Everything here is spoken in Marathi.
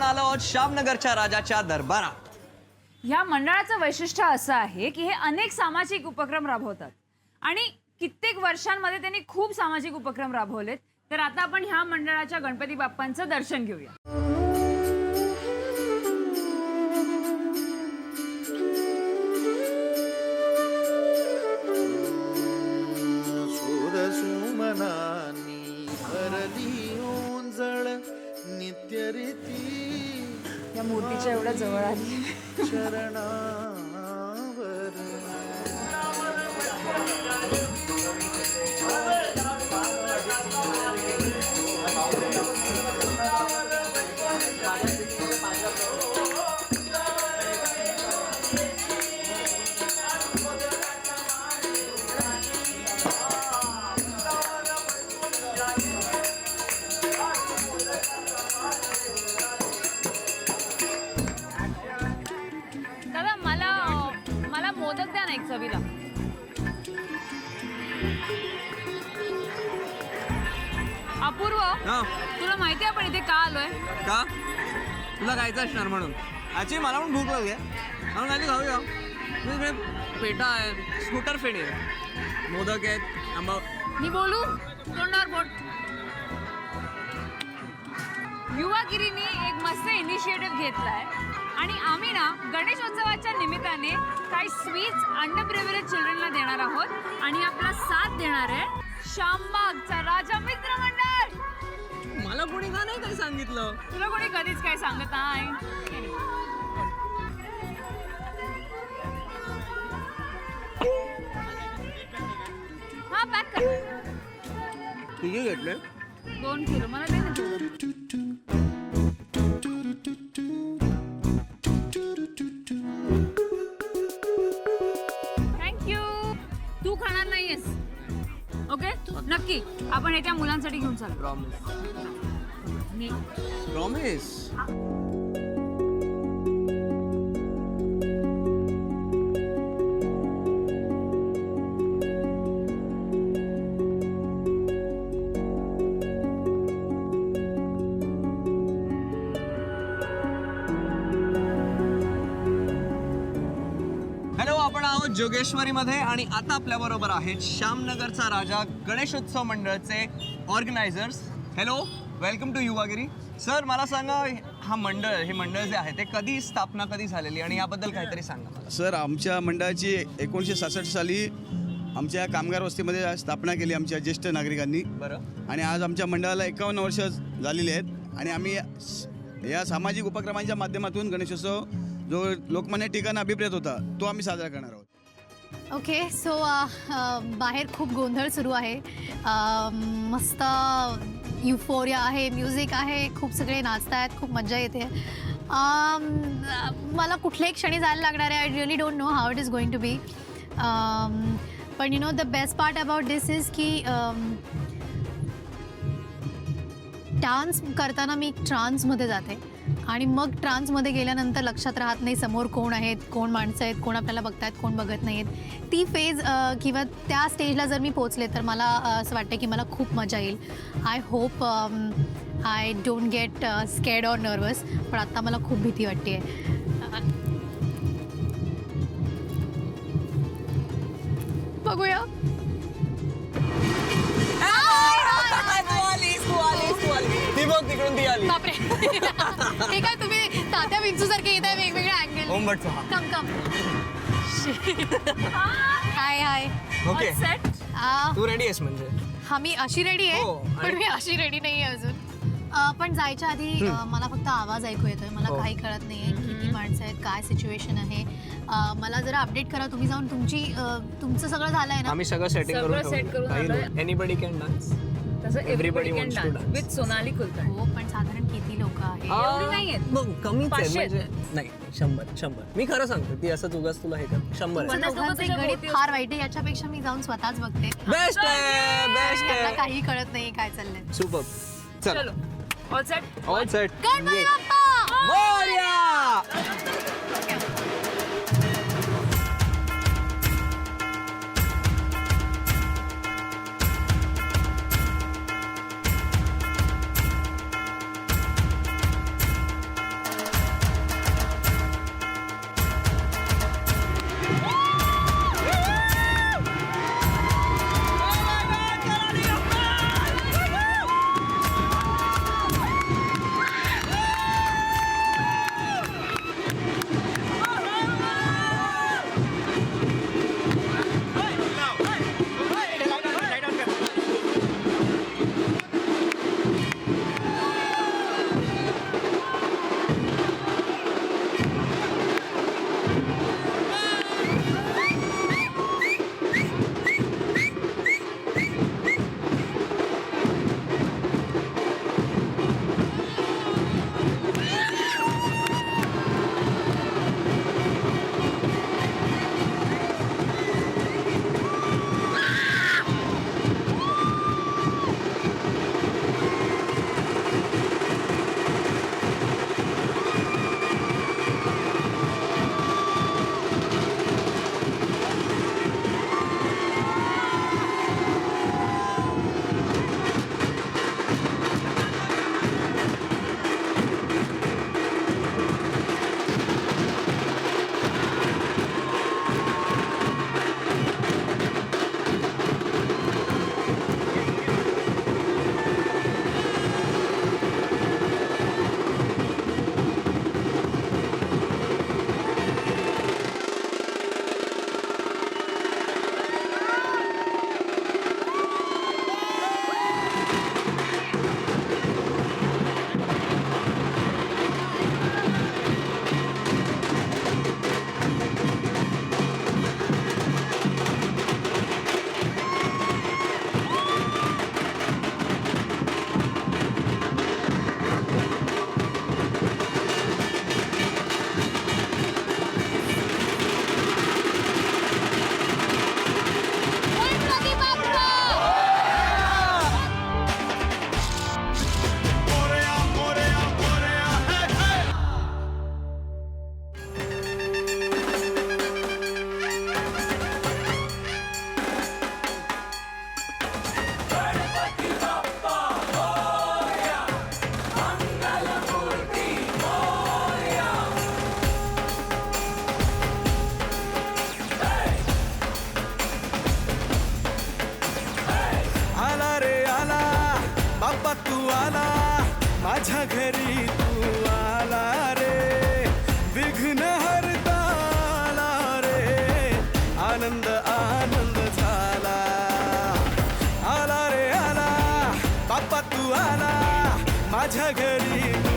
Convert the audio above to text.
आलो आहोत श्यामनगरच्या राजाच्या दरबारात. या मंडळाचं वैशिष्ट्य असं आहे की हे अनेक सामाजिक उपक्रम राबवतात आणि कित्येक वर्षांमध्ये त्यांनी खूप सामाजिक उपक्रम राबवलेत. तर आता आपण ह्या मंडळाच्या गणपती बाप्पांचं दर्शन घेऊया. या मूर्तीच्या एवढ्या जवळ आली. दादा मला मोदक द्या ना एक चवीला. अपूर्व, तुला माहिती आहे आपण इथे का आलोय? का तुला खायचं असणार म्हणून. आजी मला पण भूक लागली म्हणून काही खाऊया. इकडे पेटा आहे, स्कूटर फेडी आहे, मोदक आहेत, आंबा. मी बोलू तोंडावर बोट. युवागिरीने एक मस्त इनिशिएटिव्ह घेतलाय आणि आम्ही ना गणेशोत्सवाच्या निमित्ताने काही स्वीट्स अंडर प्रिव्हिलेज चिल्ड्रनला देणार आहोत आणि आपला साथ देणार आहे श्यामबागचा राजा मित्र मंडळ. मला कोणी का नाही काही सांगितलं? तुला कोणी कधीच काय सांगत नाही. हा पॅक कर. किती घेतले? 2 किलो मला दे ना थोडं. थँक्यू. तू खाणार नाहीयेस? ओके नक्की. आपण हे त्या मुलांसाठी घेऊन चालू. प्रॉमिस. हॅलो, आपण आहोत जोगेश्वरीमध्ये आणि आता आपल्या बरोबर आहेत श्यामनगरचा राजा गणेशोत्सव मंडळचे organizers. Hello, welcome to Yuvagiri. Sir मला सांगा, हे मंडळ जे आहे ते स्थापना कधी झालेली आणि याबद्दल काहीतरी सांगा मला. सर, आमच्या मंडळाची 1966 साली आमच्या कामगार वस्तीमध्ये स्थापना केली आमच्या ज्येष्ठ नागरिकांनी. बरं. आणि आज आमच्या मंडळाला 51 वर्ष झालेली आहेत आणि आम्ही या सामाजिक उपक्रमांच्या माध्यमातून गणेशोत्सव जो लोकमान्य टिळकांना अभिप्रेत होता तो आम्ही साजरा करणार आहोत. ओके सो बाहेर खूप गोंधळ सुरू आहे. मस्त युफोरिया आहे, म्युझिक आहे, खूप सगळे नाचत आहेत, खूप मजा येते. मला कुठल्याही क्षणी जायला लागणार आहे. I really don't know how it is going to be. पण you know the best part about this is की डान्स करताना मी ट्रान्समध्ये जाते आणि मग ट्रान्समध्ये गेल्यानंतर लक्षात राहत नाही समोर कोण आहेत, कोण माणसं आहेत, कोण आपल्याला बघतायत, कोण बघत नाही आहेत. ती फेज किंवा त्या स्टेजला जर मी पोचले तर मला असं वाटतं की मला खूप मजा येईल. I hope I don't get scared or nervous. पण आत्ता मला खूप भीती वाटते आहे. बघूया. तिकडून ती आली. बापरे. हे काय तुम्ही तात्या विंचू सारखे येत आहे वेगवेगळ्या angle. Come come. Hi hi. Okay, set. तू रेडी आहेस म्हणजे? हा, मी अशी रेडी आहे. हो, पण मी अशी रेडी नाही आहे अजून. पण जायच्या आधी मला फक्त आवाज ऐकू येतोय. मला काही कळत नाहीये किती माणसं आहेत, काय सिच्युएशन आहे. मला जरा अपडेट करा. तुम्ही जाऊन तुमचं सगळं झालंय ना? आम्ही सगळं सेटिंग करून आलोय. Anybody can dance. तसं Everybody wants to dance. With Sonali Kulkarni. हो, पण साधारण किती लोक आहेत? एवढी नाहीयेत. बघ, कमीच आहे 500. म्हणजे. नाही, 100. मी खरं सांगतो, ती असं उगाच तुला हे कर. 100 आहे. पन्नास दोघांचे लोकांच्या गणित भोवती फार वाईट आहे. याच्यापेक्षा मी जाऊन स्वतःच बघते. बेस्ट आहे, बेस्ट मला आहे. काही कळत नाही काय चाललंय. सुपर. चल, चलो all set. All set. Ganpati Bappa! Morya! माझ्या घरी तू आला रे, विघ्न हरताला रे, आनंद आनंद झाला. आला रे आला, बाप्पा तू आला माझ्या घरी.